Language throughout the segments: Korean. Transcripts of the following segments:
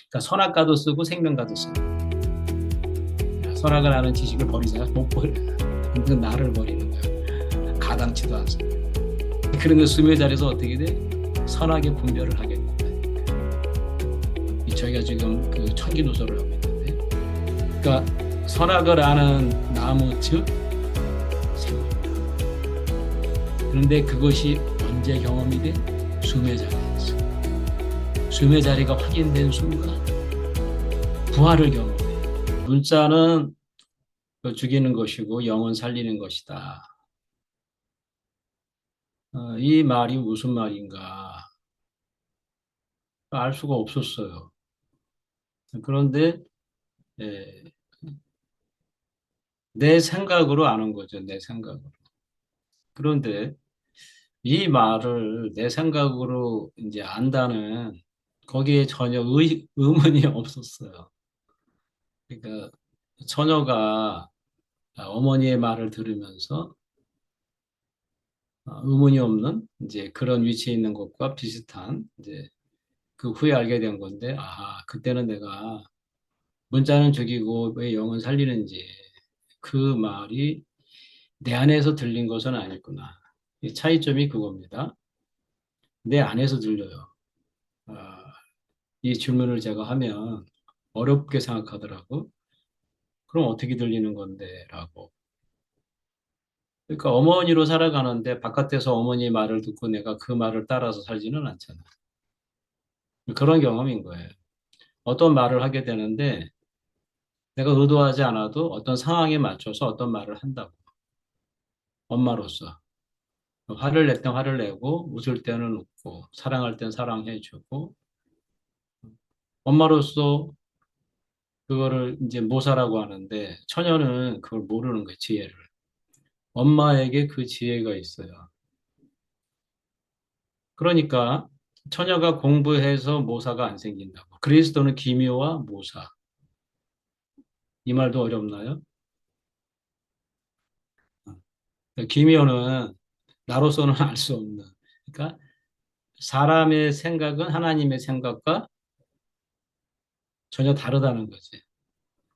그러니까 선악과도 쓰고 생명과도 쓰고. 선악을 아는 지식을 버리자. 못 버려. 그 나를 버리는 거야. 가당치도 않습니다. 그런 거 수며 자리에서 어떻게 돼? 선악의 분별을 하겠고. 저희가 지금 그 천기누설을 하고 있는데, 그러니까 선악을 아는 나무 즉 생명이다. 그런데 그것이 언제 경험이 돼? 수며 자리에서. 수며 자리가 확인된 순간 부활을 경험해. 물자는 죽이는 것이고 영은 살리는 것이다. 이 말이 무슨 말인가 알 수가 없었어요. 그런데 예, 내 생각으로 아는 거죠. 내 생각으로. 그런데 이 말을 내 생각으로 이제 안다는 거기에 전혀 의문이 없었어요. 그러니까 처녀가 어머니의 말을 들으면서 의문이 없는 이제 그런 위치에 있는 것과 비슷한 이제 그 후에 알게 된 건데, 그때는 내가 문자는 죽이고 왜 영은 살리는지 그 말이 내 안에서 들린 것은 아니구나. 이 차이점이 그겁니다. 내 안에서 들려요. 아, 이 질문을 제가 하면 어렵게 생각하더라고. 그럼 어떻게 들리는 건데? 라고. 그러니까 어머니로 살아가는데 바깥에서 어머니 말을 듣고 내가 그 말을 따라서 살지는 않잖아. 그런 경험인 거예요. 어떤 말을 하게 되는데 내가 의도하지 않아도 어떤 상황에 맞춰서 어떤 말을 한다고. 엄마로서. 화를 낼 땐 화를 내고, 웃을 때는 웃고, 사랑할 땐 사랑해주고, 엄마로서 그거를 이제 모사라고 하는데, 처녀는 그걸 모르는 거예요, 지혜를. 엄마에게 그 지혜가 있어요. 그러니까, 처녀가 공부해서 모사가 안 생긴다고. 그리스도는 기묘와 모사. 이 말도 어렵나요? 기묘는 나로서는 알 수 없는. 그러니까, 사람의 생각은 하나님의 생각과 전혀 다르다는 거지.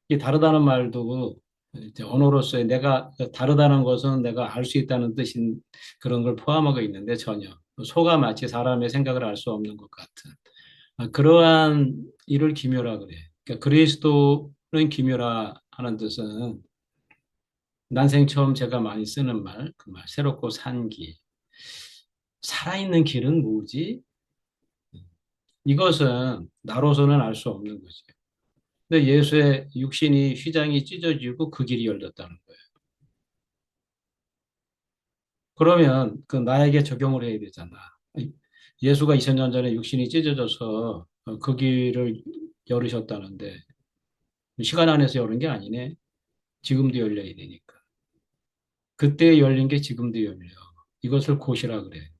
이 다르다는 말도 이제 언어로서의 내가 다르다는 것은 내가 알 수 있다는 뜻인 그런 걸 포함하고 있는데 전혀 소가 마치 사람의 생각을 알 수 없는 것 같은 그러한 일을 기묘라 그래. 그러니까 그리스도는 기묘라 하는 뜻은 난생 처음 제가 많이 쓰는 말, 그 말, 새롭고 산 길. 살아있는 길은 뭐지? 이것은 나로서는 알 수 없는 거지. 근데 예수의 육신이 휘장이 찢어지고 그 길이 열렸다는 거예요. 그러면 그 나에게 적용을 해야 되잖아. 예수가 2000년 전에 육신이 찢어져서 그 길을 열으셨다는데 시간 안에서 열은 게 아니네. 지금도 열려야 되니까. 그때 열린 게 지금도 열려. 이것을 곧이라 그래.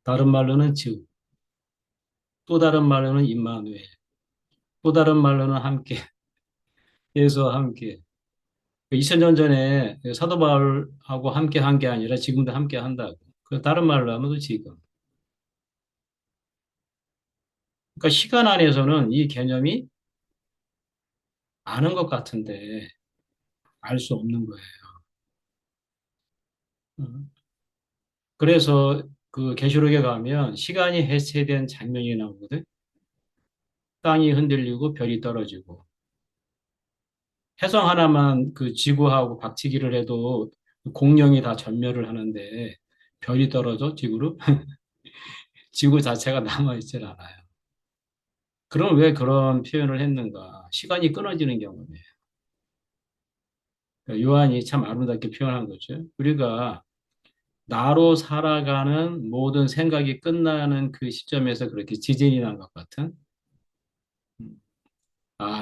다른 말로는 즉, 또 다른 말로는 임마누엘, 또 다른 말로는 함께, 예수와 함께. 2000년 전에 사도 바울하고 함께 한 게 아니라 지금도 함께 한다고. 그 다른 말로 하면 또 지금. 그러니까 시간 안에서는 이 개념이 아는 것 같은데 알 수 없는 거예요. 음. 그래서 그 계시록에 가면 시간이 해체된 장면이 나오거든. 땅이 흔들리고 별이 떨어지고 해성 하나만 그 지구하고 박치기를 해도 공룡이 다 전멸을 하는데 별이 떨어져 지구로 지구 자체가 남아있질 않아요. 그럼 왜 그런 표현을 했는가? 시간이 끊어지는 경우에 요한이 참 아름답게 표현한 거죠. 우리가 나로 살아가는 모든 생각이 끝나는 그 시점에서 그렇게 지진이 난 것 같은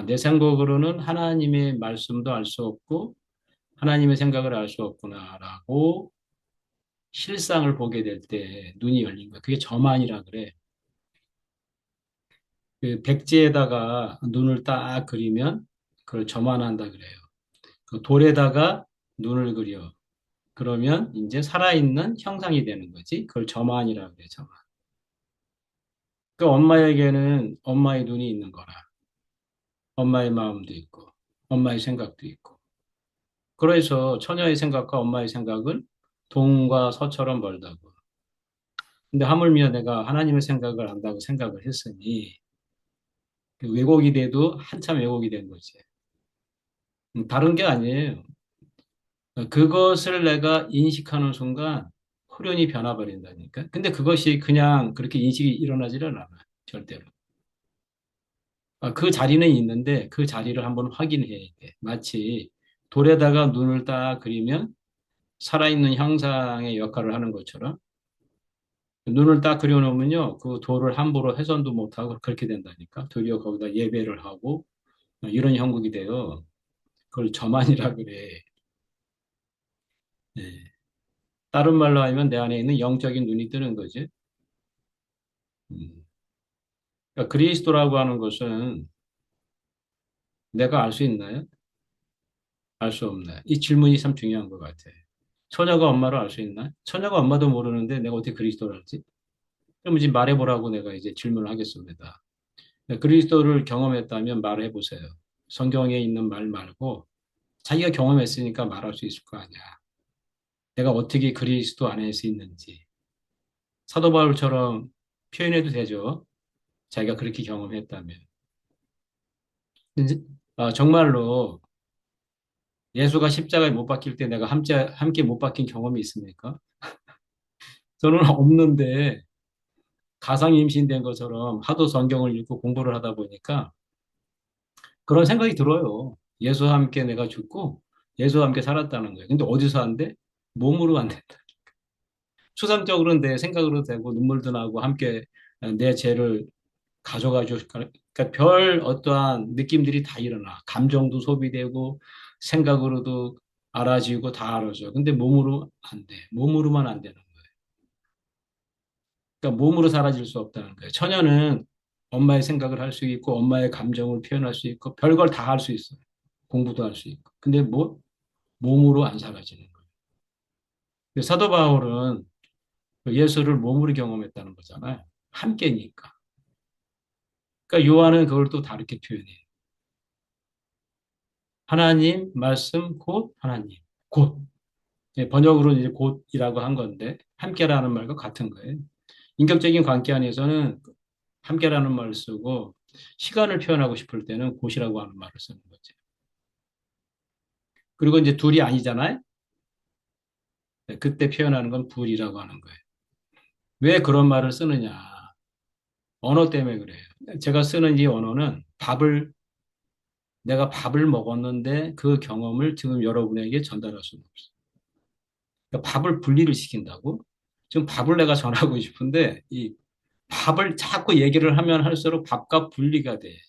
내 생각으로는 하나님의 말씀도 알 수 없고 하나님의 생각을 알 수 없구나라고 실상을 보게 될 때 눈이 열린 거야. 그게 점안이라 그래. 그 백지에다가 눈을 딱 그리면 그걸 점안한다 그래요. 그 돌에다가 눈을 그려. 그러면 이제 살아있는 형상이 되는 거지. 그걸 점안이라 그래, 점안. 그 엄마에게는 엄마의 눈이 있는 거라. 엄마의 마음도 있고, 엄마의 생각도 있고. 그래서 처녀의 생각과 엄마의 생각은 동과 서처럼 멀다고. 근데 하물며 내가 하나님의 생각을 안다고 생각을 했으니 그 왜곡이 돼도 한참 왜곡이 된 거지. 다른 게 아니에요. 그것을 내가 인식하는 순간 후련이 변화버린다니까. 근데 그것이 그냥 그렇게 인식이 일어나지를 않아. 절대로. 그 자리는 있는데 그 자리를 한번 확인해야 돼. 마치 돌에다가 눈을 딱 그리면 살아있는 형상의 역할을 하는 것처럼 눈을 딱 그려놓으면요. 그 돌을 함부로 훼손도 못하고 그렇게 된다니까. 도리어 거기다 예배를 하고 이런 형국이 돼요. 그걸 저만이라 그래. 예. 다른 말로 하면 내 안에 있는 영적인 눈이 뜨는 거지. 음. 그러니까 그리스도라고 하는 것은 내가 알 수 있나요? 알 수 없나요? 이 질문이 참 중요한 것 같아. 처녀가 엄마를 알 수 있나요? 처녀가 엄마도 모르는데 내가 어떻게 그리스도를 알지? 그럼 이제 말해보라고 내가 이제 질문을 하겠습니다. 그리스도를 경험했다면 말해보세요. 성경에 있는 말 말고 자기가 경험했으니까 말할 수 있을 거 아니야. 내가 어떻게 그리스도 안에 서 있는지. 사도 바울처럼 표현해도 되죠. 자기가 그렇게 경험했다면. 이제, 정말로 예수가 십자가에 못 박힐 때 내가 함께 못 박힌 경험이 있습니까? 저는 없는데 가상 임신된 것처럼 하도 성경을 읽고 공부를 하다 보니까 그런 생각이 들어요. 예수와 함께 내가 죽고 예수와 함께 살았다는 거예요. 근데 어디서 한대? 몸으로 안 된다. 추상적으로는 내 생각으로 되고 눈물도 나고 함께 내 죄를 가져가죠. 그러니까 별 어떠한 느낌들이 다 일어나. 감정도 소비되고 생각으로도 알아지고 다 알아져. 근데 몸으로 안 돼. 몸으로만 안 되는 거예요. 그러니까 몸으로 사라질 수 없다는 거예요. 처녀는 엄마의 생각을 할 수 있고 엄마의 감정을 표현할 수 있고 별걸 다 할 수 있어요. 공부도 할 수 있고. 근데 뭐 몸으로 안 사라지는 거예요. 사도 바울은 그 예수를 몸으로 경험했다는 거잖아요. 함께니까. 그러니까 요한은 그걸 또 다르게 표현해요. 하나님, 말씀, 곧 하나님. 곧. 예, 번역으로 이제 곧이라고 한 건데, 함께라는 말과 같은 거예요. 인격적인 관계 안에서는 함께라는 말을 쓰고, 시간을 표현하고 싶을 때는 곧이라고 하는 말을 쓰는 거죠. 그리고 이제 둘이 아니잖아요? 네, 그때 표현하는 건 불이라고 하는 거예요. 왜 그런 말을 쓰느냐? 언어 때문에 그래요. 제가 쓰는 이 언어는 내가 밥을 먹었는데 그 경험을 지금 여러분에게 전달할 수는 없어요. 그러니까 밥을 분리를 시킨다고? 지금 밥을 내가 전하고 싶은데, 이 밥을 자꾸 얘기를 하면 할수록 밥과 분리가 돼.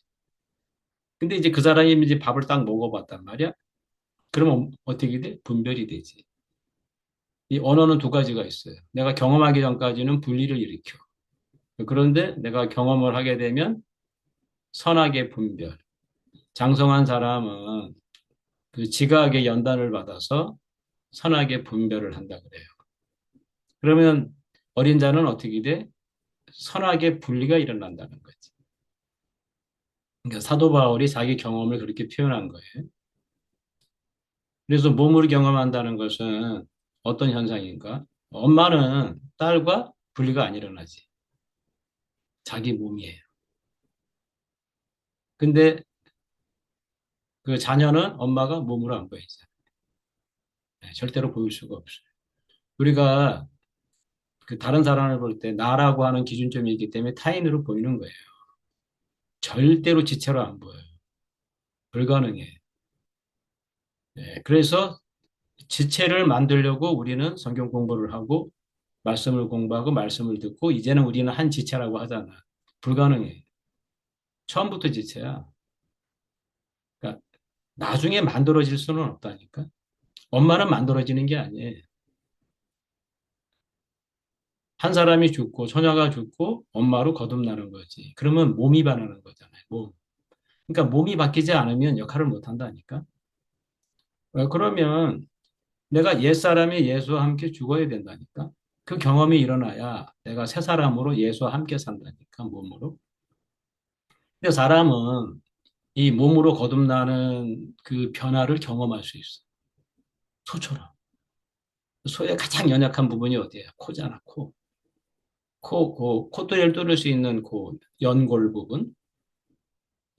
근데 이제 그 사람이 이제 밥을 딱 먹어봤단 말이야? 그러면 어떻게 돼? 분별이 되지. 이 언어는 두 가지가 있어요. 내가 경험하기 전까지는 분리를 일으켜. 그런데 내가 경험을 하게 되면 선악의 분별. 장성한 사람은 그 지각의 연단을 받아서 선악의 분별을 한다 그래요. 그러면 어린 자는 어떻게 돼? 선악의 분리가 일어난다는 거지. 그러니까 사도 바울이 자기 경험을 그렇게 표현한 거예요. 그래서 몸으로 경험한다는 것은 어떤 현상인가? 엄마는 딸과 분리가 안 일어나지. 자기 몸이에요. 근데 그 자녀는 엄마가 몸으로 안 보이죠. 네, 절대로 보일 수가 없어요. 우리가 그 다른 사람을 볼 때 나라고 하는 기준점이 있기 때문에 타인으로 보이는 거예요. 절대로 지체로 안 보여요. 불가능해. 네, 그래서 지체를 만들려고 우리는 성경 공부를 하고 말씀을 공부하고 말씀을 듣고 이제는 우리는 한 지체라고 하잖아. 불가능해. 처음부터 지체야. 그러니까 나중에 만들어질 수는 없다니까. 엄마는 만들어지는 게 아니에요. 한 사람이 죽고 처녀가 죽고 엄마로 거듭나는 거지. 그러면 몸이 반하는 거잖아요. 몸. 그러니까 몸이 바뀌지 않으면 역할을 못 한다니까. 그러면 내가 옛사람이 예수와 함께 죽어야 된다니까. 그 경험이 일어나야 내가 새 사람으로 예수와 함께 산다니까, 몸으로. 근데 사람은 이 몸으로 거듭나는 그 변화를 경험할 수 있어. 소처럼. 소의 가장 연약한 부분이 어디야? 코잖아, 코. 콧대를 뚫을 수 있는 그 연골 부분.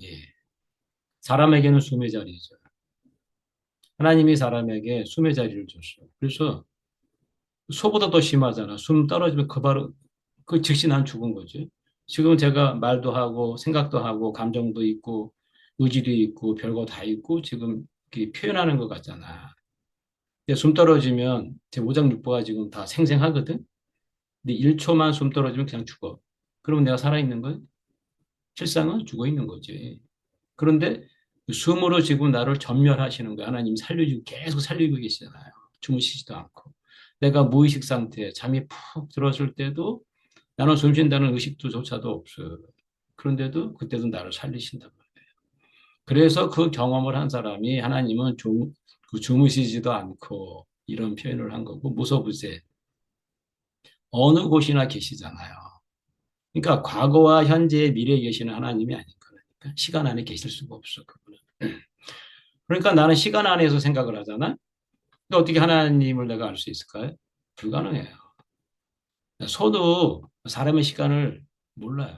예. 사람에게는 숨의 자리죠. 하나님이 사람에게 숨의 자리를 줬어. 그래서 소보다 더 심하잖아. 숨 떨어지면 그 바로 그 즉시 난 죽은 거지. 지금 제가 말도 하고 생각도 하고 감정도 있고 의지도 있고 별거 다 있고 지금 이렇게 표현하는 것 같잖아. 근데 숨 떨어지면 제 오장육부가 지금 다 생생하거든. 근데 1초만 숨 떨어지면 그냥 죽어. 그러면 내가 살아있는 거야? 실상은 죽어 있는 거지. 그런데 그 숨으로 지금 나를 전멸하시는 거야. 하나님 살려주고 계속 살리고 계시잖아요. 주무시지도 않고. 내가 무의식 상태, 잠이 푹 들었을 때도 나는 숨 쉰다는 의식조차도 없어. 그런데도 그때도 나를 살리신단 말이에요. 그래서 그 경험을 한 사람이 하나님은 그 주무시지도 않고 이런 표현을 한 거고 무소부재 어느 곳이나 계시잖아요. 그러니까 과거와 현재의 미래에 계시는 하나님이 아닌 거니까 시간 안에 계실 수가 없어 그분은. 그러니까 나는 시간 안에서 생각을 하잖아. 근데 어떻게 하나님을 내가 알 수 있을까요? 불가능해요. 소도 사람의 시간을 몰라요.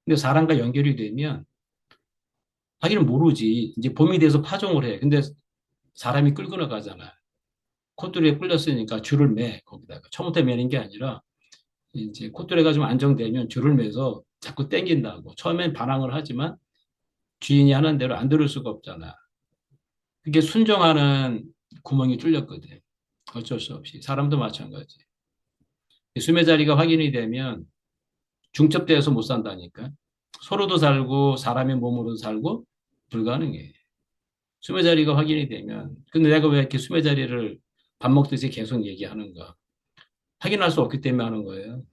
근데 사람과 연결이 되면 자기는 모르지. 이제 봄이 돼서 파종을 해. 근데 사람이 끌고 나가잖아. 콧뚜리에 끌렸으니까 줄을 매, 거기다가. 처음부터 매는 게 아니라, 이제 콧뚜리가 좀 안정되면 줄을 매서 자꾸 땡긴다고. 처음엔 반항을 하지만 주인이 하는 대로 안 들을 수가 없잖아. 그게 순종하는 구멍이 뚫렸거든. 어쩔 수 없이. 사람도 마찬가지. 숨의 자리가 확인이 되면 중첩돼서 못 산다니까. 서로도 살고, 사람의 몸으로도 살고, 불가능해. 숨의 자리가 확인이 되면, 근데 내가 왜 이렇게 숨의 자리를 밥 먹듯이 계속 얘기하는가? 확인할 수 없기 때문에 하는 거예요.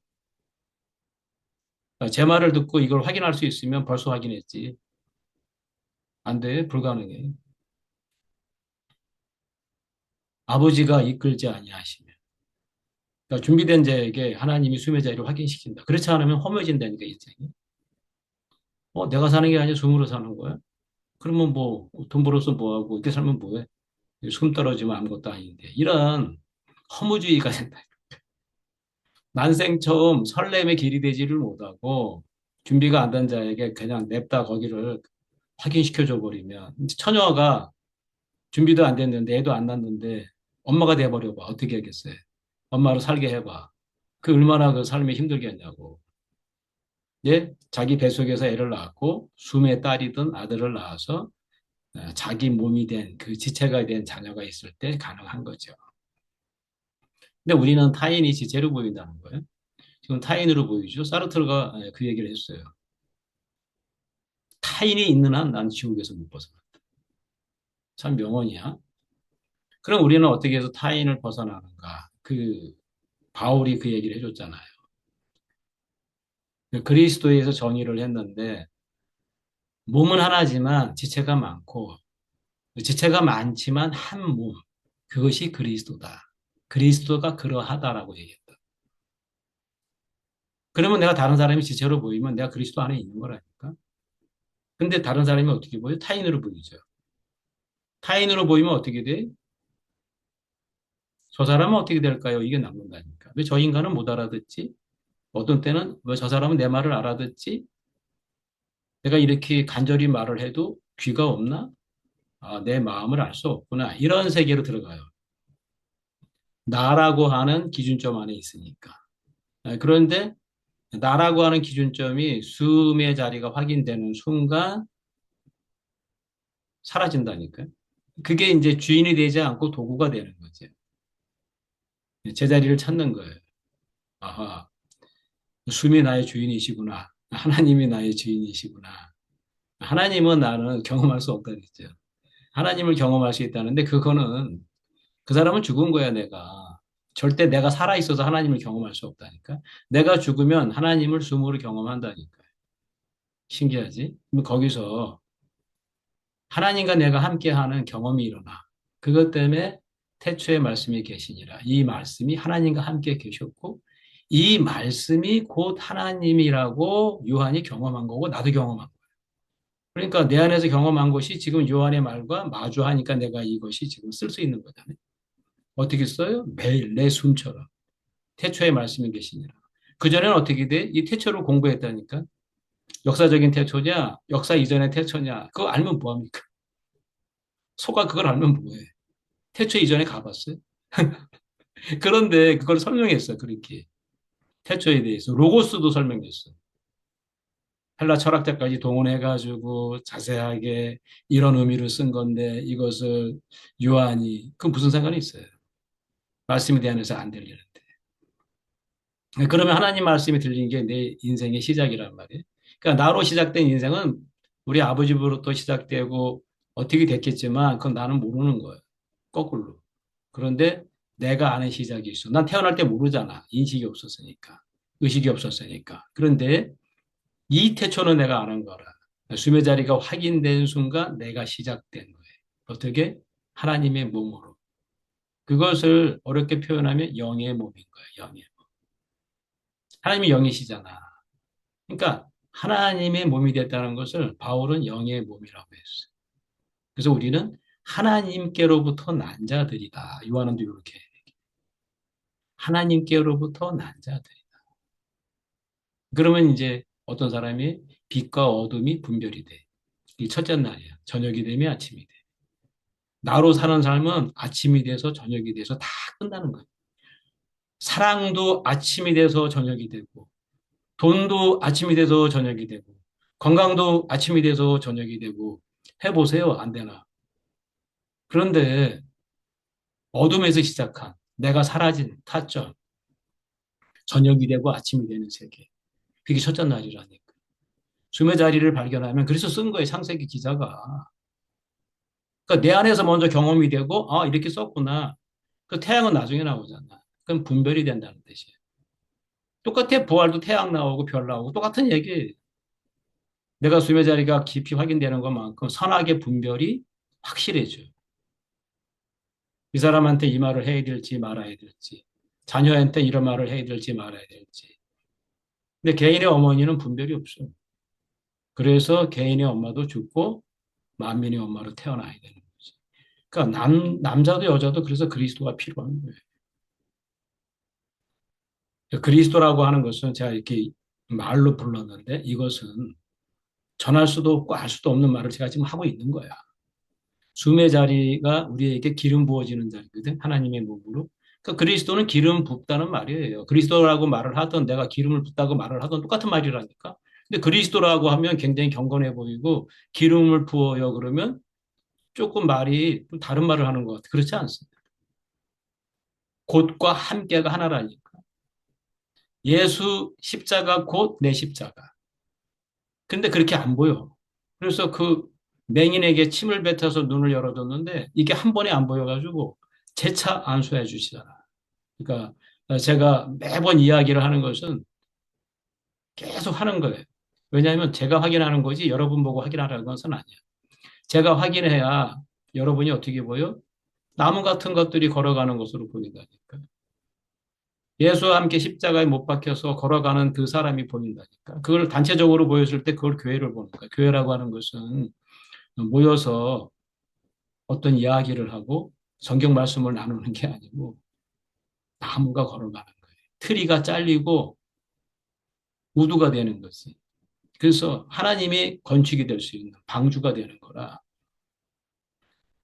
그러니까 제 말을 듣고 이걸 확인할 수 있으면 벌써 확인했지. 안 돼, 불가능해. 아버지가 이끌지 아니하시면. 그러니까 준비된 자에게 하나님이 숨의 자리를 확인시킨다. 그렇지 않으면 허무해진다니까, 인생이. 내가 사는 게 아니라 숨으로 사는 거야? 그러면 뭐, 돈 벌어서 뭐하고, 이렇게 살면 뭐해? 숨 떨어지면 아무것도 아닌데. 이런 허무주의가 된다. 난생 처음 설렘의 길이 되지를 못하고 준비가 안 된 자에게 그냥 냅다 거기를 확인시켜줘 버리면 처녀가 준비도 안 됐는데 애도 안 낳는데 엄마가 돼버려봐. 어떻게 하겠어요? 엄마로 살게 해봐. 그 얼마나 그 삶이 힘들겠냐고. 예? 자기 뱃속에서 애를 낳았고 숨의 딸이든 아들을 낳아서 자기 몸이 된 그 지체가 된 자녀가 있을 때 가능한 거죠. 근데 우리는 타인이 지체로 보인다는 거예요. 지금 타인으로 보이죠. 사르트르가 그 얘기를 했어요. 타인이 있는 한 난 지옥에서 못 벗어난다. 참 명언이야. 그럼 우리는 어떻게 해서 타인을 벗어나는가? 바울이 그 얘기를 해줬잖아요. 그리스도에서 정의를 했는데, 몸은 하나지만 지체가 많고, 지체가 많지만 한 몸. 그것이 그리스도다. 그리스도가 그러하다라고 얘기했다. 그러면 내가 다른 사람이 지체로 보이면 내가 그리스도 안에 있는 거라니까. 근데 다른 사람이 어떻게 보여? 타인으로 보이죠. 타인으로 보이면 어떻게 돼? 저 사람은 어떻게 될까요? 이게 남는다니까. 왜 저 인간은 못 알아듣지? 어떤 때는 왜 저 사람은 내 말을 알아듣지? 내가 이렇게 간절히 말을 해도 귀가 없나? 내 마음을 알 수 없구나. 이런 세계로 들어가요. 나라고 하는 기준점 안에 있으니까. 그런데 나라고 하는 기준점이 숨의 자리가 확인되는 순간 사라진다니까요. 그게 이제 주인이 되지 않고 도구가 되는 거죠. 제자리를 찾는 거예요. 아하, 숨이 나의 주인이시구나. 하나님이 나의 주인이시구나. 하나님은 나는 경험할 수 없다 그랬죠. 하나님을 경험할 수 있다는데 그거는 그 사람은 죽은 거야, 내가. 절대 내가 살아있어서 하나님을 경험할 수 없다니까. 내가 죽으면 하나님을 숨으로 경험한다니까. 신기하지? 그럼 거기서 하나님과 내가 함께하는 경험이 일어나. 그것 때문에 태초에 말씀이 계시니라. 이 말씀이 하나님과 함께 계셨고 이 말씀이 곧 하나님이라고 요한이 경험한 거고 나도 경험한 거예요. 그러니까 내 안에서 경험한 것이 지금 요한의 말과 마주하니까 내가 이것이 지금 쓸 수 있는 거잖아요. 어떻게 써요? 매일 내 숨처럼. 태초에 말씀이 계시니라. 그전에는 어떻게 돼? 이 태초를 공부했다니까. 역사적인 태초냐, 역사 이전의 태초냐, 그거 알면 뭐합니까? 소가 그걸 알면 뭐해? 태초 이전에 가봤어요? 그런데 그걸 설명했어, 그렇게. 태초에 대해서. 로고스도 설명했어. 헬라 철학자까지 동원해가지고 자세하게 이런 의미를 쓴 건데 이것을 요한이, 그 무슨 상관이 있어요? 말씀에 대해서 안 들리는데. 그러면 하나님 말씀이 들린 게 내 인생의 시작이란 말이에요. 그러니까 나로 시작된 인생은 우리 아버지로부터 시작되고 어떻게 됐겠지만 그건 나는 모르는 거예요. 거꾸로. 그런데 내가 아는 시작이 있어. 난 태어날 때 모르잖아. 인식이 없었으니까. 의식이 없었으니까. 그런데 이 태초는 내가 아는 거라. 숨의 자리가 확인된 순간 내가 시작된 거예요. 어떻게? 하나님의 몸으로. 그것을 어렵게 표현하면 영의 몸인 거예요. 영의 몸. 하나님이 영이시잖아. 그러니까 하나님의 몸이 됐다는 것을 바울은 영의 몸이라고 했어요. 그래서 우리는 하나님께로부터 난 자들이다. 요한도 이렇게 하나님께로부터 난 자들이다. 그러면 이제 어떤 사람이 빛과 어둠이 분별이 돼. 이 첫째 날이야. 저녁이 되면 아침이 돼. 나로 사는 삶은 아침이 돼서 저녁이 돼서 다 끝나는 거야. 사랑도 아침이 돼서 저녁이 되고, 돈도 아침이 돼서 저녁이 되고, 건강도 아침이 돼서 저녁이 되고, 해보세요. 안 되나. 그런데 어둠에서 시작한 내가 사라진 타점, 저녁이 되고 아침이 되는 세계. 그게 첫째 날이라니까. 숨의 자리를 발견하면 그래서 쓴 거예요. 창세기 기자가. 그러니까 내 안에서 먼저 경험이 되고 아 이렇게 썼구나. 그 태양은 나중에 나오잖아. 그럼 분별이 된다는 뜻이에요. 똑같아. 부활도 태양 나오고 별 나오고 똑같은 얘기예요. 내가 숨의 자리가 깊이 확인되는 것만큼 선악의 분별이 확실해져요. 이 사람한테 이 말을 해야 될지 말아야 될지 자녀한테 이런 말을 해야 될지 말아야 될지. 근데 개인의 어머니는 분별이 없어요. 그래서 개인의 엄마도 죽고 만민의 엄마로 태어나야 되는 거지. 그러니까 남자도 여자도 그래서 그리스도가 필요한 거예요. 그리스도라고 하는 것은 제가 이렇게 말로 불렀는데 이것은 전할 수도 없고 알 수도 없는 말을 제가 지금 하고 있는 거야. 숨의 자리가 우리에게 기름 부어지는 자리거든. 하나님의 몸으로. 그러니까 그리스도는 기름 붓다는 말이에요. 그리스도라고 말을 하던 내가 기름을 붓다고 말을 하던 똑같은 말이라니까. 근데 그리스도라고 하면 굉장히 경건해 보이고 기름을 부어요 그러면 조금 말이 좀 다른 말을 하는 것 같아. 그렇지 않습니다. 곧과 함께가 하나라니까. 예수 십자가 곧 내 십자가. 근데 그렇게 안 보여. 그래서 그 맹인에게 침을 뱉어서 눈을 열어줬는데 이게 한 번에 안 보여가지고 재차 안수해 주시잖아. 그러니까 제가 매번 이야기를 하는 것은 계속 하는 거예요. 왜냐하면 제가 확인하는 거지 여러분 보고 확인하라는 것은 아니야. 제가 확인해야 여러분이 어떻게 보여? 나무 같은 것들이 걸어가는 것으로 보인다니까. 예수와 함께 십자가에 못 박혀서 걸어가는 그 사람이 보인다니까. 그걸 단체적으로 보여줄 때 그걸 교회를 보는 거야. 교회라고 하는 것은 모여서 어떤 이야기를 하고 성경 말씀을 나누는 게 아니고 나무가 걸어가는 거예요. 트리가 잘리고 우두가 되는 거지. 그래서 하나님이 건축이 될 수 있는 방주가 되는 거라.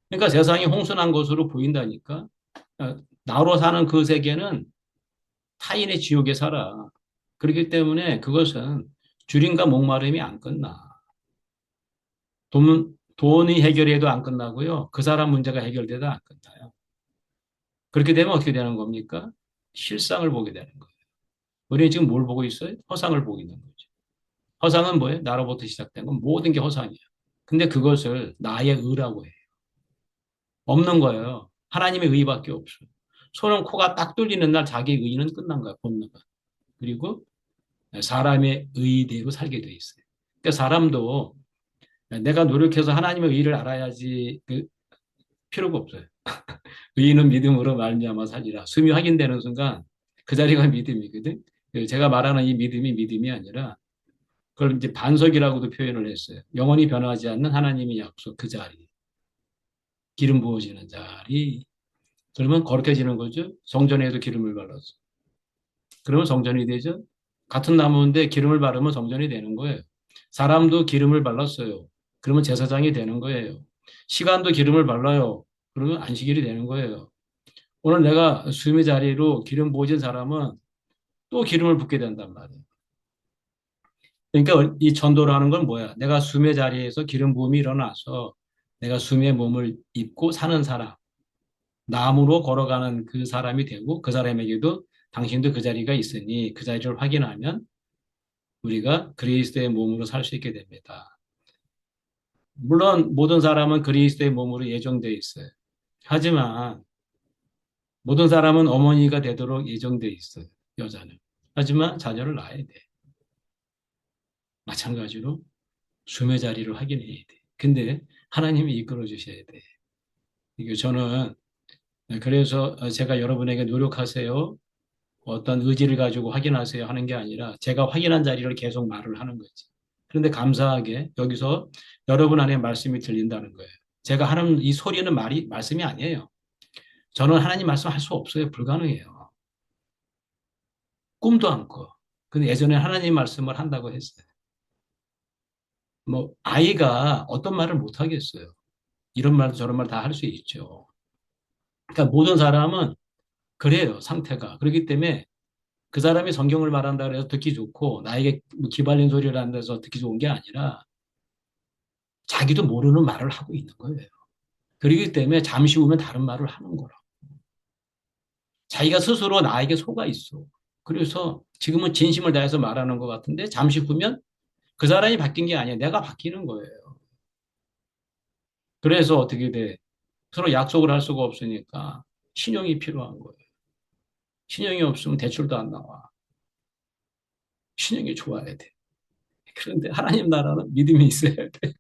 그러니까 세상이 홍순한 것으로 보인다니까. 나로 사는 그 세계는 타인의 지옥에 살아. 그렇기 때문에 그것은 줄임과 목마름이 안 끝나. 돈이 해결해도 안 끝나고요. 그 사람 문제가 해결돼도 안 끝나요. 그렇게 되면 어떻게 되는 겁니까? 실상을 보게 되는 거예요. 우리는 지금 뭘 보고 있어요? 허상을 보고 있는 거죠. 허상은 뭐예요? 나로부터 시작된 건 모든 게 허상이에요. 근데 그것을 나의 의라고 해요. 없는 거예요. 하나님의 의밖에 없어요. 손은 코가 딱 뚫리는 날 자기 의는 끝난 거야, 본능은. 그리고 사람의 의대로 살게 돼 있어요. 그러니까 사람도 내가 노력해서 하나님의 의를 알아야지 그 필요가 없어요. 의인은 믿음으로 말미암아 살리라. 숨이 확인되는 순간 그 자리가 믿음이거든. 제가 말하는 이 믿음이 믿음이 아니라 그걸 이제 반석이라고도 표현을 했어요. 영원히 변하지 않는 하나님의 약속 그 자리. 기름 부어지는 자리. 그러면 거룩해지는 거죠. 성전에도 기름을 발라서. 그러면 성전이 되죠. 같은 나무인데 기름을 바르면 성전이 되는 거예요. 사람도 기름을 발랐어요. 그러면 제사장이 되는 거예요. 시간도 기름을 발라요. 그러면 안식일이 되는 거예요. 오늘 내가 수임의 자리로 기름 부어진 사람은 또 기름을 붓게 된단 말이에요. 그러니까 이 전도를 하는 건 뭐야? 내가 수임의 자리에서 기름 부음이 일어나서 내가 수임의 몸을 입고 사는 사람, 나무로 걸어가는 그 사람이 되고 그 사람에게도 당신도 그 자리가 있으니 그 자리를 확인하면 우리가 그리스도의 몸으로 살 수 있게 됩니다. 물론 모든 사람은 그리스도의 몸으로 예정되어 있어요. 하지만 모든 사람은 어머니가 되도록 예정되어 있어요. 여자는. 하지만 자녀를 낳아야 돼. 마찬가지로 숨의 자리를 확인해야 돼. 근데 하나님이 이끌어 주셔야 돼. 이게 저는 그래서 제가 여러분에게 노력하세요. 어떤 의지를 가지고 확인하세요 하는 게 아니라 제가 확인한 자리를 계속 말을 하는 거지. 그런데 감사하게 여기서 여러분 안에 말씀이 들린다는 거예요. 제가 하는 이 소리는 말씀이 아니에요. 저는 하나님 말씀할 수 없어요. 불가능해요. 꿈도 안 꿔. 근데 예전에 하나님 말씀을 한다고 했어요. 뭐 아이가 어떤 말을 못 하겠어요. 이런 말도 저런 말 다 할 수 있죠. 그러니까 모든 사람은 그래요. 상태가. 그렇기 때문에 그 사람이 성경을 말한다 그래서 듣기 좋고 나에게 뭐 기발린 소리를 한다서 듣기 좋은 게 아니라 자기도 모르는 말을 하고 있는 거예요. 그렇기 때문에 잠시 후면 다른 말을 하는 거라. 자기가 스스로 나에게 속아 있어. 그래서 지금은 진심을 다해서 말하는 것 같은데 잠시 후면 그 사람이 바뀐 게 아니야. 내가 바뀌는 거예요. 그래서 어떻게 돼? 서로 약속을 할 수가 없으니까 신용이 필요한 거예요. 신용이 없으면 대출도 안 나와. 신용이 좋아야 돼. 그런데 하나님 나라는 믿음이 있어야 돼.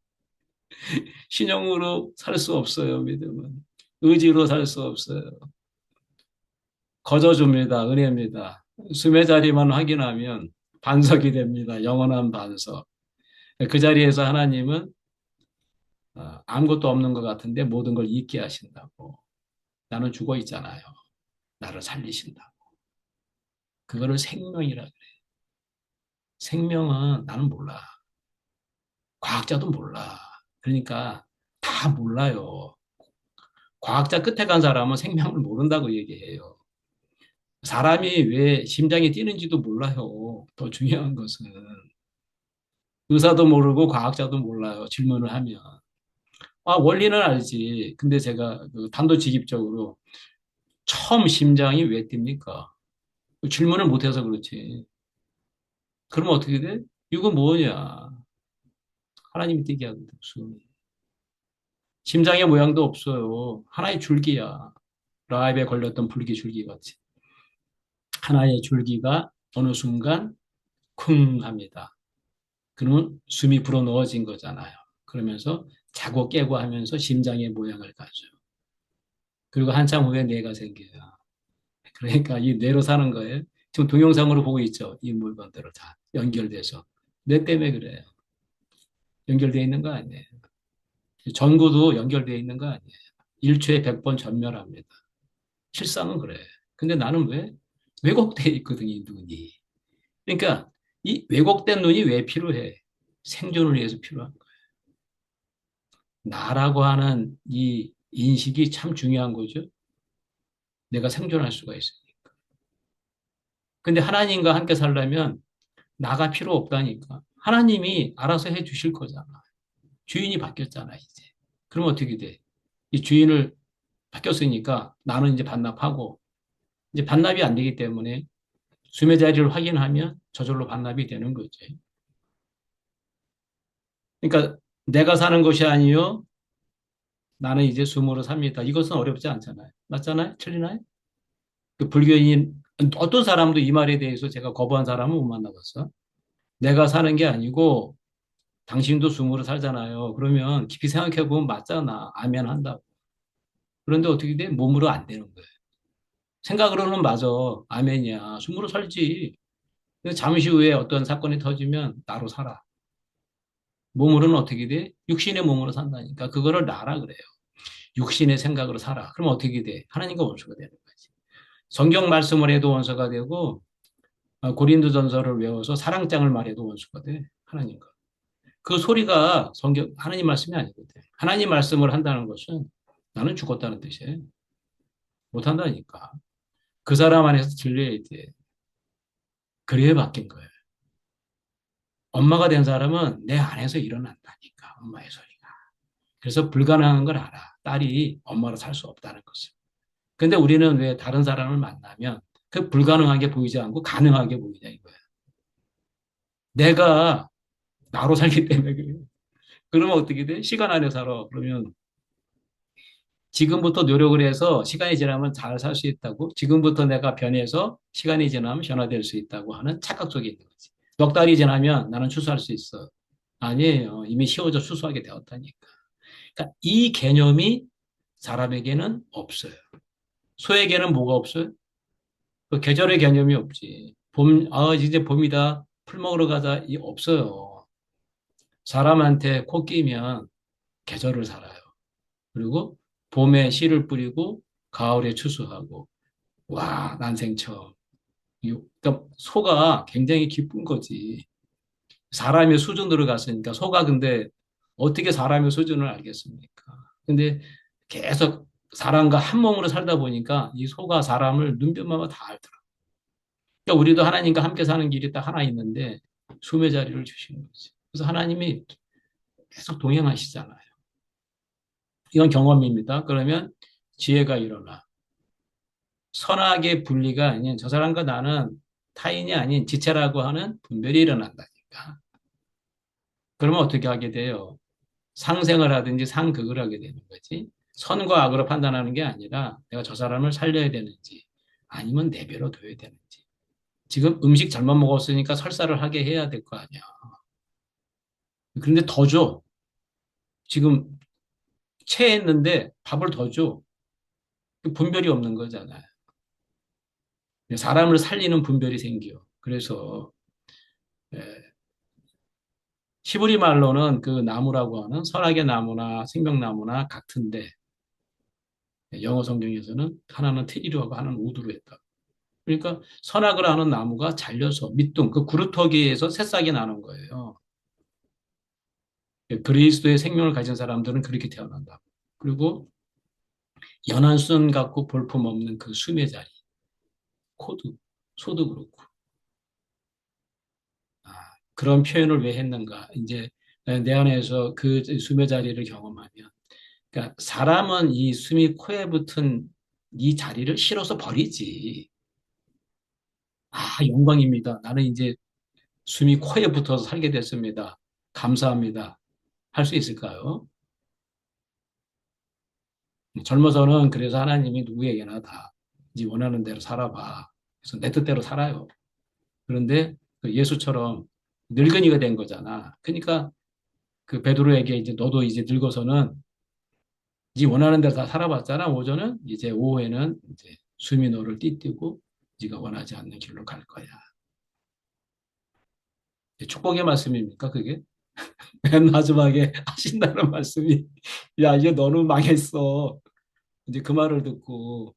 신용으로 살 수 없어요, 믿음은. 의지로 살 수 없어요. 거저줍니다. 은혜입니다. 숨의 자리만 확인하면 반석이 됩니다. 영원한 반석. 그 자리에서 하나님은 아무것도 없는 것 같은데 모든 걸 잊게 하신다고. 나는 죽어 있잖아요. 나를 살리신다고. 그거를 생명이라 그래. 생명은 나는 몰라. 과학자도 몰라. 그러니까 다 몰라요. 과학자 끝에 간 사람은 생명을 모른다고 얘기해요. 사람이 왜 심장이 뛰는지도 몰라요. 더 중요한 것은 의사도 모르고 과학자도 몰라요. 질문을 하면. 원리는 알지. 근데 제가 그 단도직입적으로 처음 심장이 왜 뜁니까? 질문을 못해서 그렇지. 그러면 어떻게 돼? 이거 뭐냐? 하나님이 뛰게 하거든. 심장의 모양도 없어요. 하나의 줄기야. 라합에 걸렸던 불기 줄기 같이. 하나의 줄기가 어느 순간 쿵 합니다. 그러면 숨이 불어넣어진 거잖아요. 그러면서 자고 깨고 하면서 심장의 모양을 가져. 그리고 한참 후에 뇌가 생겨요. 그러니까 이 뇌로 사는 거예요. 지금 동영상으로 보고 있죠. 이 물건들을 다 연결돼서. 뇌 때문에 그래요. 연결되어 있는 거 아니에요. 전구도 연결되어 있는 거 아니에요. 일초에 100번 전멸합니다. 실상은 그래. 근데 나는 왜? 왜곡되어 있거든, 이 눈이. 그러니까 이 왜곡된 눈이 왜 필요해? 생존을 위해서 필요한 거야. 나라고 하는 이 인식이 참 중요한 거죠. 내가 생존할 수가 있으니까. 근데 하나님과 함께 살려면 나가 필요 없다니까. 하나님이 알아서 해 주실 거잖아. 주인이 바뀌었잖아, 이제. 그럼 어떻게 돼? 이 주인을 바뀌었으니까 나는 이제 반납하고, 이제 반납이 안 되기 때문에 수매 자리를 확인하면 저절로 반납이 되는 거지. 그러니까 내가 사는 것이 아니요. 나는 이제 숨으로 삽니다. 이것은 어렵지 않잖아요. 맞잖아요? 틀리나요? 그 불교인, 어떤 사람도 이 말에 대해서 제가 거부한 사람은 못 만나봤어. 내가 사는 게 아니고 당신도 숨으로 살잖아요. 그러면 깊이 생각해 보면 맞잖아. 아멘 한다고. 그런데 어떻게 돼? 몸으로 안 되는 거예요. 생각으로는 맞아. 아멘이야. 숨으로 살지. 근데 잠시 후에 어떤 사건이 터지면 나로 살아. 몸으로는 어떻게 돼? 육신의 몸으로 산다니까. 그거를 나라 그래요. 육신의 생각으로 살아. 그럼 어떻게 돼? 하나님과 원수가 되는 거지. 성경 말씀을 해도 원수가 되고, 고린도전서를 외워서 사랑장을 말해도 원수가 돼. 하나님과. 그 소리가 성경, 하나님 말씀이 아니거든. 하나님 말씀을 한다는 것은 나는 죽었다는 뜻이에요. 못한다니까. 그 사람 안에서 들려야 돼. 그래야 바뀐 거예요. 엄마가 된 사람은 내 안에서 일어난다니까. 엄마의 소리가. 그래서 불가능한 걸 알아. 딸이 엄마로 살 수 없다는 것을. 근데 우리는 왜 다른 사람을 만나면 그 불가능하게 보이지 않고 가능하게 보이냐 이거야. 내가 나로 살기 때문에 그래요. 그러면 어떻게 돼? 시간 안에 살아. 그러면 지금부터 노력을 해서 시간이 지나면 잘 살 수 있다고, 지금부터 내가 변해서 시간이 지나면 변화될 수 있다고 하는 착각 속에 있는 거지. 넉 달이 지나면 나는 추수할 수 있어. 아니에요. 이미 쉬워져 추수하게 되었다니까. 그러니까 이 개념이 사람에게는 없어요. 소에게는 뭐가 없어요? 그 계절의 개념이 없지. 이제 봄이다. 풀 먹으러 가자. 이 없어요. 사람한테 코 끼면 계절을 살아요. 그리고 봄에 씨를 뿌리고 가을에 추수하고 와, 난생처. 그러니까 소가 굉장히 기쁜 거지. 사람의 수준으로 갔으니까 소가 근데 어떻게 사람의 수준을 알겠습니까? 근데 계속 사람과 한 몸으로 살다 보니까 이 소가 사람을 눈빛마다 다 알더라. 그러니까 우리도 하나님과 함께 사는 길이 딱 하나 있는데 숨의 자리를 주시는 거지. 그래서 하나님이 계속 동행하시잖아요. 이건 경험입니다. 그러면 지혜가 일어나. 선악의 분리가 아닌 저 사람과 나는 타인이 아닌 지체라고 하는 분별이 일어난다니까. 그러면 어떻게 하게 돼요? 상생을 하든지 상극을 하게 되는 거지. 선과 악으로 판단하는 게 아니라 내가 저 사람을 살려야 되는지 아니면 내버려 둬야 되는지. 지금 음식 잘못 먹었으니까 설사를 하게 해야 될 거 아니야. 그런데 더 줘. 지금 체했는데 밥을 더 줘. 분별이 없는 거잖아요. 사람을 살리는 분별이 생겨. 그래서 히브리 말로는 그 나무라고 하는 선악의 나무나 생명나무나 같은데 영어 성경에서는 하나는 트리로 하고 하나는 우드로 했다. 그러니까 선악을 하는 나무가 잘려서 밑둥 그 구루터기에서 새싹이 나는 거예요. 그리스도의 생명을 가진 사람들은 그렇게 태어난다. 그리고 연한 순 같고 볼품 없는 그 숨의 자리, 코도, 소도 그렇고. 아, 그런 표현을 왜 했는가? 이제 내 안에서 그 숨의 자리를 경험하면, 그러니까 사람은 이 숨이 코에 붙은 이 자리를 싫어서 버리지. 아, 영광입니다. 나는 이제 숨이 코에 붙어서 살게 됐습니다. 감사합니다. 할 수 있을까요? 젊어서는 그래서 하나님이 누구에게나 다 이제 원하는 대로 살아봐. 그래서 내 뜻대로 살아요. 그런데 그 예수처럼 늙은이가 된 거잖아. 그러니까 그 베드로에게 이제 너도 이제 늙어서는 네 원하는 대로 다 살아봤잖아. 오전은 이제 오후에는 이제 숨이 너를 띠띠고 네가 원하지 않는 길로 갈 거야. 축복의 말씀입니까, 그게? 맨 마지막에 하신다는 말씀이 야, 이제 너는 망했어. 이제 그 말을 듣고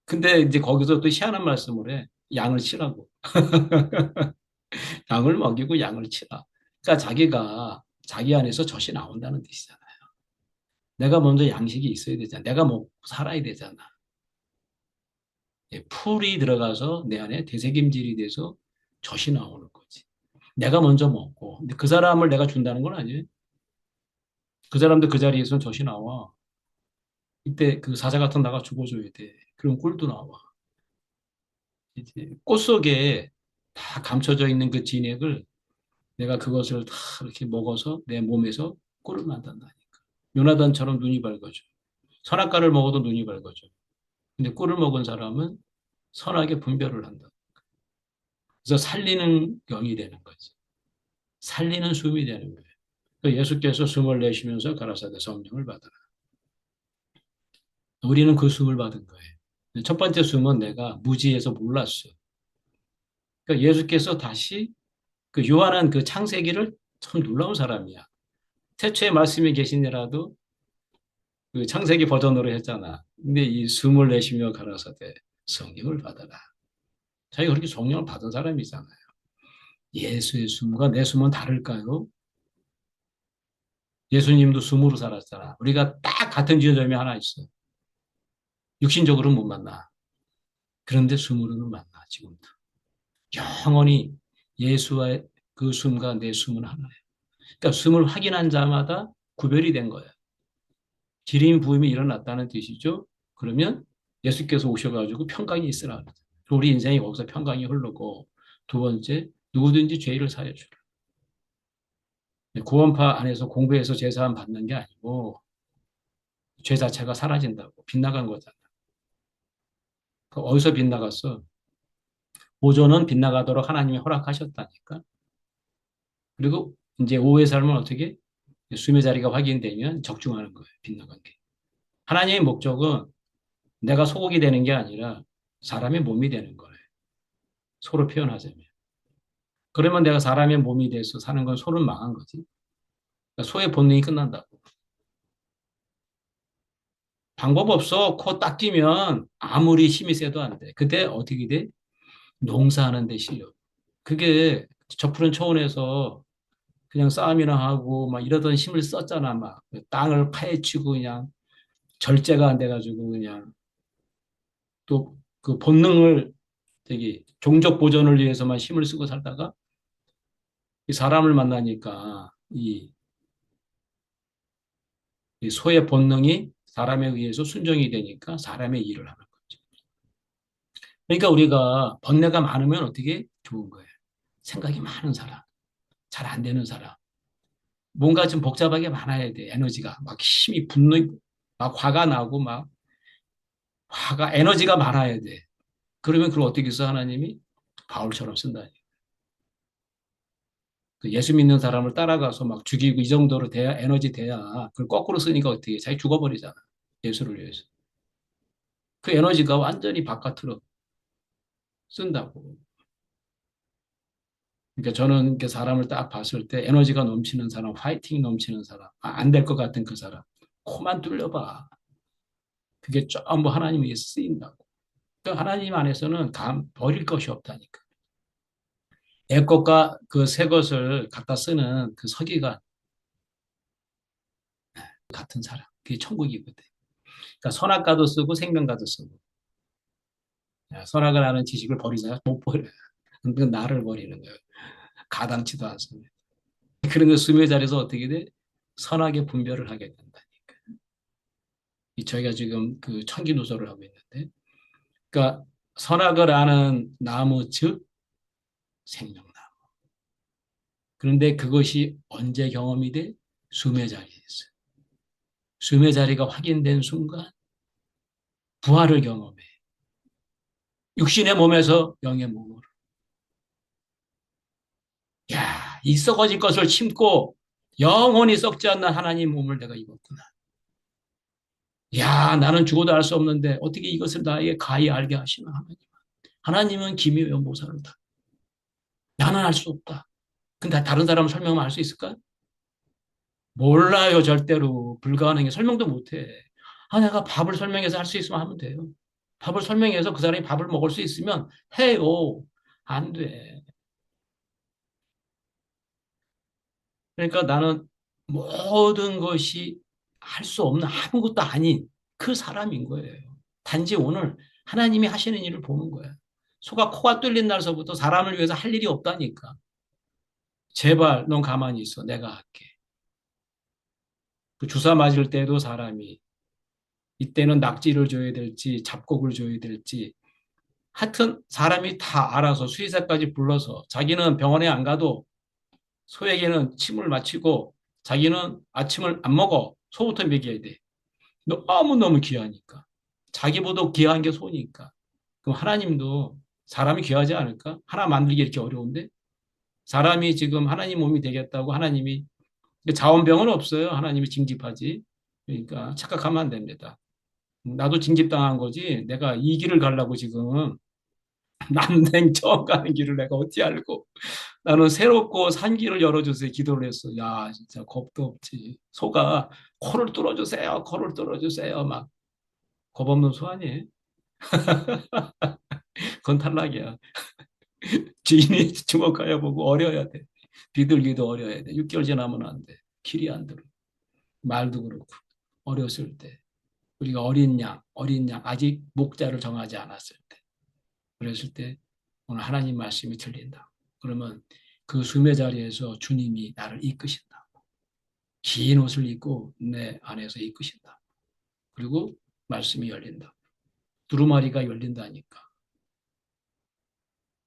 근데 이제 거기서 또 희한한 말씀을 해. 양을 치라고. 양을 먹이고 양을 치라. 그러니까 자기가 자기 안에서 젖이 나온다는 뜻이잖아요. 내가 먼저 양식이 있어야 되잖아. 내가 먹고 살아야 되잖아. 예, 풀이 들어가서 내 안에 되새김질이 돼서 젖이 나오는 거지. 내가 먼저 먹고. 근데 그 사람을 내가 준다는 건 아니에요. 그 사람도 그 자리에서 젖이 나와. 이때 그 사자 같은 나가 죽어줘야 돼. 그럼 꿀도 나와. 이제 꽃 속에 다 감춰져 있는 그 진액을 내가 그것을 다 이렇게 먹어서 내 몸에서 꿀을 만든다니까. 요나단처럼 눈이 밝아져. 선악과를 먹어도 눈이 밝아져. 근데 꿀을 먹은 사람은 선악의 분별을 한다. 그래서 살리는 영이 되는 거지. 살리는 숨이 되는 거예요. 그 예수께서 숨을 내쉬면서 가라사대 성령을 받아라. 우리는 그 숨을 받은 거예요. 첫 번째 숨은 내가 무지해서 몰랐어. 그러니까 예수께서 다시 그 요한은 그 창세기를 참 놀라운 사람이야. 태초에 말씀이 계시니라도 그 창세기 버전으로 했잖아. 근데 이 숨을 내쉬며 가라사대 성령을 받아라. 자기가 그렇게 성령을 받은 사람이잖아요. 예수의 숨과 내 숨은 다를까요? 예수님도 숨으로 살았잖아. 우리가 딱 같은 지점이 하나 있어. 육신적으로는 못 만나. 그런데 숨으로는 만나, 지금도. 영원히 예수와의 그 숨과 내 숨은 하나예요. 그러니까 숨을 확인한 자마다 구별이 된 거예요. 기림 부음이 일어났다는 뜻이죠. 그러면 예수께서 오셔가지고 평강이 있으라. 우리 인생이 거기서 평강이 흐르고 두 번째 누구든지 죄를 사해 주라. 구원파 안에서 공부해서 제사함 받는 게 아니고 죄 자체가 사라진다고 빗나간 거잖아. 그 어디서 빗나갔어? 보존은 빗나가도록 하나님이 허락하셨다니까. 그리고 이제 오후의 삶은 어떻게? 숨의 자리가 확인되면 적중하는 거예요. 빗나간 게. 하나님의 목적은 내가 소고기 되는 게 아니라 사람의 몸이 되는 거예요. 소로 표현하자면. 그러면 내가 사람의 몸이 돼서 사는 건 소는 망한 거지. 그러니까 소의 본능이 끝난다고. 방법 없어. 코 딱 끼면 아무리 힘이 세도 안 돼. 그때 어떻게 돼? 농사하는 데 실려. 그게 저푸른 초원에서 그냥 싸움이나 하고 막 이러던 힘을 썼잖아. 막 땅을 파헤치고 그냥 절제가 안 돼가지고 그냥 또 그 본능을 되게 종족 보존을 위해서만 힘을 쓰고 살다가 이 사람을 만나니까 이 소의 본능이 사람에 의해서 순종이 되니까 사람의 일을 하는 거죠. 그러니까 우리가 번뇌가 많으면 어떻게 좋은 거예요? 생각이 많은 사람, 잘 안 되는 사람, 뭔가 좀 복잡하게 많아야 돼. 에너지가 막 힘이 분노, 막 화가 나고 막 화가 에너지가 많아야 돼. 그러면 그걸 어떻게 써 하나님이 바울처럼 쓴다. 그 예수 믿는 사람을 따라가서 막 죽이고 이 정도로 돼야 에너지 돼야 그걸 거꾸로 쓰니까 어떻게 해? 자기 죽어버리잖아. 예수를 위해서. 그 에너지가 완전히 바깥으로 쓴다고. 그러니까 저는 이렇게 사람을 딱 봤을 때 에너지가 넘치는 사람, 화이팅 넘치는 사람, 안 될 것 같은 그 사람, 코만 뚫려봐. 그게 전부 하나님 위해서 쓰인다고. 그러니까 하나님 안에서는 버릴 것이 없다니까. 내 것과 그 새 것을 갖다 쓰는 그 서기가 같은 사람. 그게 천국이거든. 그러니까 선악과도 쓰고 생명과도 쓰고. 선악을 하는 지식을 버리자 못 버려요. 그건 나를 버리는 거예요. 가당치도 않습니다. 그런 거 수미 자리에서 어떻게 돼? 선악의 분별을 하게 된다니까. 저희가 지금 그 청기누설을 하고 있는데, 그러니까 선악을 아는 나무 즉 생명나무. 그런데 그것이 언제 경험이 돼? 숨의 자리에서. 숨의 자리가 확인된 순간 부활을 경험해. 육신의 몸에서 영의 몸으로. 야, 이 썩어질 것을 심고 영원히 썩지 않는 하나님 몸을 내가 입었구나. 야, 나는 죽어도 알 수 없는데 어떻게 이것을 나에게 가히 알게 하시나 하나님. 하나님은 기묘한 모사로다. 나는 알 수 없다. 근데 다른 사람은 설명하면 알 수 있을까? 몰라요, 절대로. 불가능해. 설명도 못 해. 아, 내가 밥을 설명해서 할 수 있으면 하면 돼요. 밥을 설명해서 그 사람이 밥을 먹을 수 있으면 해요. 안 돼. 그러니까 나는 모든 것이 할 수 없는 아무것도 아닌 그 사람인 거예요. 단지 오늘 하나님이 하시는 일을 보는 거야. 소가 코가 뚫린 날서부터 사람을 위해서 할 일이 없다니까. 제발 넌 가만히 있어. 내가 할게. 그 주사 맞을 때도 사람이 이때는 낙지를 줘야 될지 잡곡을 줘야 될지 하여튼 사람이 다 알아서 수의사까지 불러서 자기는 병원에 안 가도 소에게는 침을 마치고 자기는 아침을 안 먹어. 소부터 먹여야 돼. 너무너무 귀하니까. 자기보다 귀한 게 소니까. 그럼 하나님도 사람이 귀하지 않을까? 하나 만들기 이렇게 어려운데? 사람이 지금 하나님 몸이 되겠다고 하나님이 자원병은 없어요. 하나님이 징집하지. 그러니까 착각하면 안 됩니다. 나도 징집당한 거지. 내가 이 길을 가려고 지금 남생 처음 가는 길을 내가 어떻게 알고. 나는 새롭고 산 길을 열어주세요. 기도를 했어. 야, 진짜 겁도 없지. 소가 코를 뚫어주세요. 코를 뚫어주세요. 막 겁 없는 소 아니에요? 그건 탈락이야. 주인이 주목하여 보고 어려야 돼. 비둘기도 어려야 돼. 6개월 지나면 안 돼. 길이 안 들어. 말도 그렇고. 어렸을 때. 우리가 어린 양, 아직 목자를 정하지 않았을 때. 그랬을 때 오늘 하나님 말씀이 들린다. 그러면 그 숨의 자리에서 주님이 나를 이끄신다. 긴 옷을 입고 내 안에서 이끄신다. 그리고 말씀이 열린다. 두루마리가 열린다니까.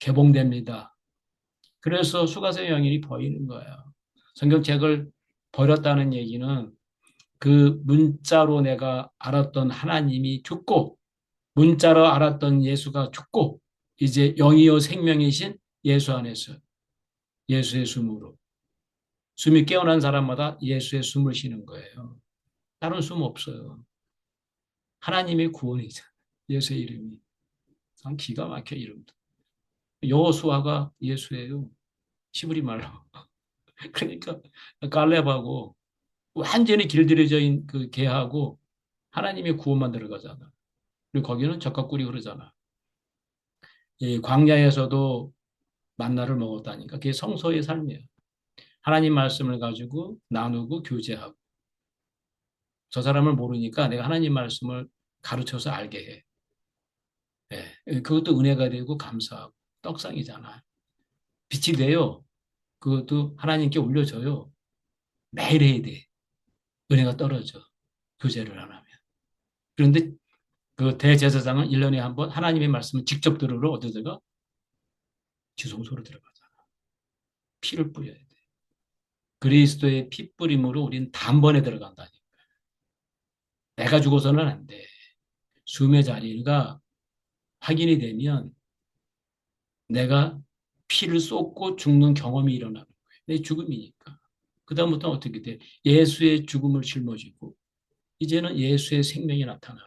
개봉됩니다. 그래서 수가성 영인이 보이는 거예요. 성경책을 버렸다는 얘기는 그 문자로 내가 알았던 하나님이 죽고 문자로 알았던 예수가 죽고 이제 영이요 생명이신 예수 안에서 예수의 숨으로 숨이 깨어난 사람마다 예수의 숨을 쉬는 거예요. 다른 숨 없어요. 하나님의 구원이죠. 예수의 이름이. 참 기가 막혀 이름도. 여호수아가 예수예요. 시부리 말로. 그러니까 갈렙하고 완전히 길들여져 있는 그 개하고 하나님의 구원만 들어가잖아. 그리고 거기는 적과 꿀이 흐르잖아. 이 광야에서도 만나를 먹었다니까. 그게 성소의 삶이에요. 하나님 말씀을 가지고 나누고 교제하고. 저 사람을 모르니까 내가 하나님 말씀을 가르쳐서 알게 해. 예. 그것도 은혜가 되고 감사하고. 떡상이잖아. 빛이 돼요. 그것도 하나님께 올려줘요. 매일 해야 돼. 은혜가 떨어져. 교제를 안 하면. 그런데 그 대제사장은 1년에 한 번 하나님의 말씀을 직접 들으러 어디 들어가? 지성소로 들어가잖아. 피를 뿌려야 돼. 그리스도의 피 뿌림으로 우린 단번에 들어간다니. 내가 죽어서는 안 돼. 숨의 자리가 확인이 되면 내가 피를 쏟고 죽는 경험이 일어나는 거예요. 내 죽음이니까. 그다음부터 어떻게 돼? 예수의 죽음을 짊어지고 이제는 예수의 생명이 나타나는.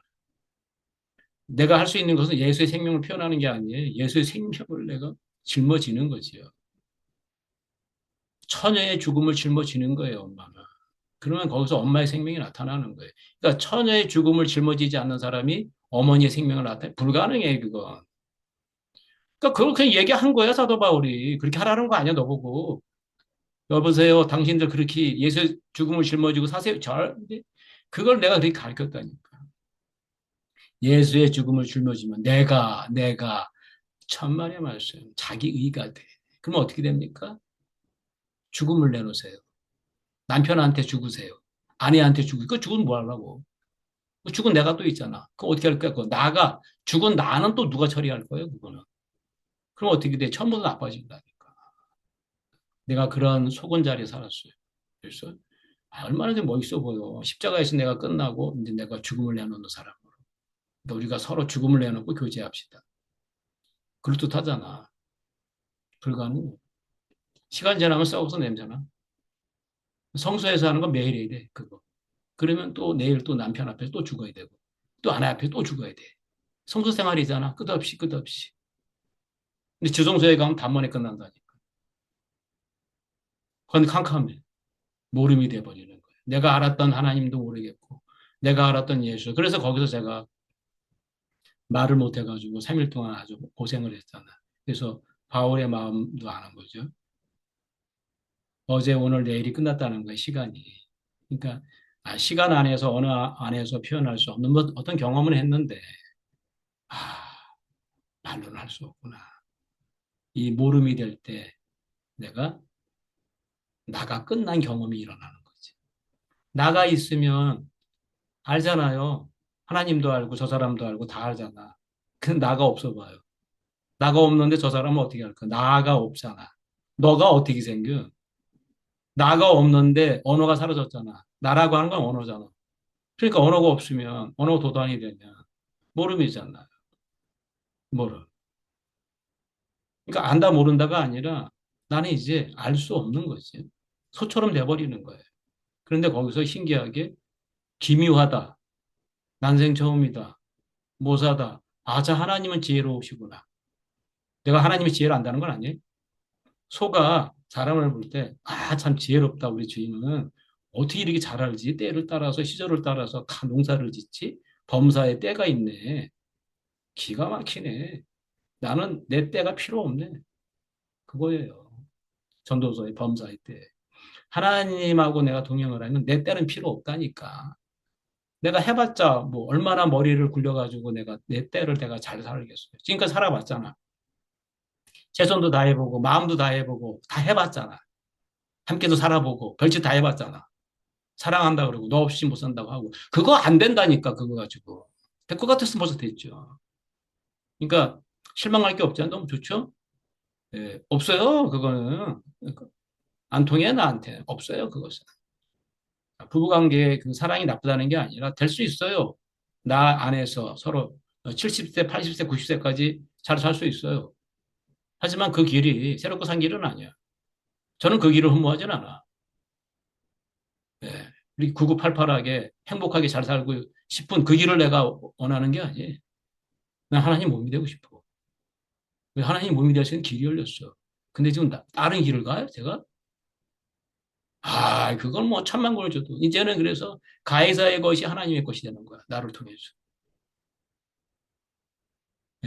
내가 할 수 있는 것은 예수의 생명을 표현하는 게 아니에요. 예수의 생명을 내가 짊어지는 거지요. 처녀의 죽음을 짊어지는 거예요, 엄마는. 그러면 거기서 엄마의 생명이 나타나는 거예요. 그러니까 처녀의 죽음을 짊어지지 않는 사람이 어머니의 생명을 나타내 불가능해 그건. 그러니까 그걸 그냥 얘기한 거야 사도 바울이. 그렇게 하라는 거 아니야 너보고. 여보세요, 당신들 그렇게 예수의 죽음을 짊어지고 사세요. 그걸 내가 그렇게 가르쳤다니까. 예수의 죽음을 짊어지면 내가 천만의 말씀 자기 의가 돼. 그러면 어떻게 됩니까? 죽음을 내놓으세요. 남편한테 죽으세요. 아내한테 죽으세요. 그 죽으면 뭐 하려고? 그 죽은 내가 또 있잖아. 그거 어떻게 할 거야? 그거 나가 죽은 나는 또 누가 처리할 거예요? 그거는. 그럼 어떻게 돼? 처음부터 나빠진다니까. 내가 그런 속은 자리에 살았어요. 그래서 얼마나 좀 멋있어 보여. 십자가에서 내가 끝나고 이제 내가 죽음을 내놓는 사람으로. 그러니까 우리가 서로 죽음을 내놓고 교제합시다. 그럴듯하잖아. 불가능. 시간 지나면 썩어서 냄새나. 성소에서 하는 건 매일 해야 돼. 그거. 그러면 또 내일 또 남편 앞에 또 죽어야 되고 또 아내 앞에 또 죽어야 돼. 성소 생활이잖아. 끝없이 끝없이. 근데 지성소에 가면 단번에 끝난다니까. 그건 캄캄해. 모름이 돼버리는 거예요. 내가 알았던 하나님도 모르겠고 내가 알았던 예수. 그래서 거기서 제가 말을 못해가지고 3일 동안 아주 고생을 했잖아. 그래서 바울의 마음도 아는 거죠. 어제 오늘 내일이 끝났다는 거예요. 시간이. 그러니까 시간 안에서 어느 안에서 표현할 수 없는 어떤 경험을 했는데 말로는 할 수 없구나. 이 모름이 될 때 내가 나가 끝난 경험이 일어나는 거지. 나가 있으면 알잖아요. 하나님도 알고 저 사람도 알고 다 알잖아. 근데 나가 없어 봐요. 나가 없는데 저 사람은 어떻게 할까? 나가 없잖아. 너가 어떻게 생겨? 나가 없는데 언어가 사라졌잖아. 나라고 하는 건 언어잖아. 그러니까 언어가 없으면 언어 도단이 되면 모름이잖아. 모름. 그러니까 안다 모른다가 아니라 나는 이제 알 수 없는 거지. 소처럼 돼버리는 거예요. 그런데 거기서 신기하게 기묘하다. 난생 처음이다. 모사다. 아, 자, 하나님은 지혜로우시구나. 내가 하나님의 지혜를 안다는 건 아니에요. 소가 사람을 볼 때, 아, 참 지혜롭다, 우리 주인은. 어떻게 이렇게 잘 알지? 때를 따라서, 시절을 따라서 농사를 짓지? 범사에 때가 있네. 기가 막히네. 나는 내 때가 필요 없네. 그거예요. 전도서의 범사의 때. 하나님하고 내가 동행을 하면 내 때는 필요 없다니까. 내가 해봤자 뭐 얼마나 머리를 굴려가지고 내가 내 때를 내가 잘 살겠어요. 지금까지 살아봤잖아. 최선도 다해보고 마음도 다해보고 다 해봤잖아. 함께도 살아보고 별짓 다 해봤잖아. 사랑한다 그러고 너 없이 못 산다고 하고 그거 안 된다니까 그거 가지고. 될 것 같았으면 벌써 됐죠. 그러니까 실망할 게 없잖아. 너무 좋죠? 예, 없어요. 그거는 안 통해 나한테 없어요. 그것은. 부부관계의 그 사랑이 나쁘다는 게 아니라 될 수 있어요. 나 안에서 서로 70세, 80세, 90세까지 잘 살 수 있어요. 하지만 그 길이 새롭고 산 길은 아니야. 저는 그 길을 흠모하진 않아. 예. 우리 9988하게 행복하게 잘 살고 싶은 그 길을 내가 원하는 게 아니에요. 난 하나님 몸이 되고 싶어. 하나님 몸이 되시는 길이 열렸어. 근데 지금 다른 길을 가요, 제가? 아, 그건 뭐 천만 권을 줘도. 이제는 그래서 가해사의 것이 하나님의 것이 되는 거야. 나를 통해서.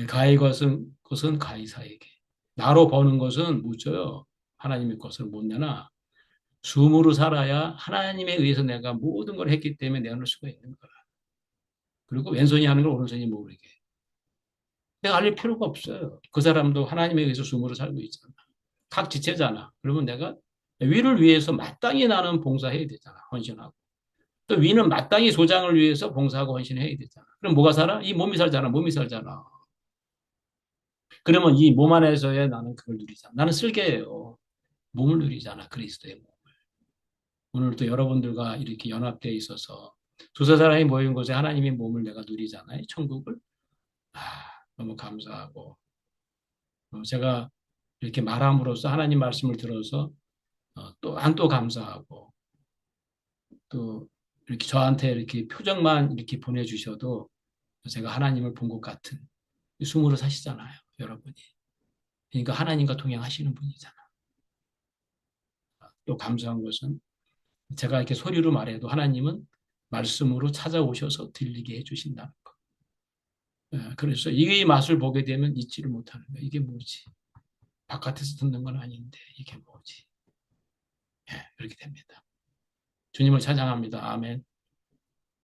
가해 것은 가해사에게. 나로 버는 것은 못 줘요. 하나님의 것을 못 내나. 숨으로 살아야 하나님에 의해서 내가 모든 걸 했기 때문에 내어놓을 수가 있는 거야. 그리고 왼손이 하는 걸 오른손이 모르게. 내가 알릴 필요가 없어요. 그 사람도 하나님에 의해서 숨으로 살고 있잖아. 각지체잖아. 그러면 내가 위를 위해서 마땅히 나는 봉사해야 되잖아. 헌신하고. 또 위는 마땅히 소장을 위해서 봉사하고 헌신해야 되잖아. 그럼 뭐가 살아? 이 몸이 살잖아. 몸이 살잖아. 그러면 이 몸 안에서의 나는 그걸 누리잖아. 나는 쓸개예요. 몸을 누리잖아. 그리스도의 몸. 오늘 또 여러분들과 이렇게 연합되어 있어서 두세 사람이 모인 곳에 하나님의 몸을 내가 누리잖아요. 천국을. 아, 너무 감사하고. 제가 이렇게 말함으로써 하나님 말씀을 들어서 또한 또 감사하고 또 이렇게 저한테 이렇게 표정만 이렇게 보내주셔도 제가 하나님을 본 것 같은 숨으로 사시잖아요. 여러분이. 그러니까 하나님과 동행하시는 분이잖아. 또 감사한 것은 제가 이렇게 소리로 말해도 하나님은 말씀으로 찾아오셔서 들리게 해주신다는 거. 그래서 이 맛을 보게 되면 잊지를 못하는 거야. 이게 뭐지? 바깥에서 듣는 건 아닌데 이게 뭐지? 그렇게 됩니다. 주님을 찬양합니다. 아멘.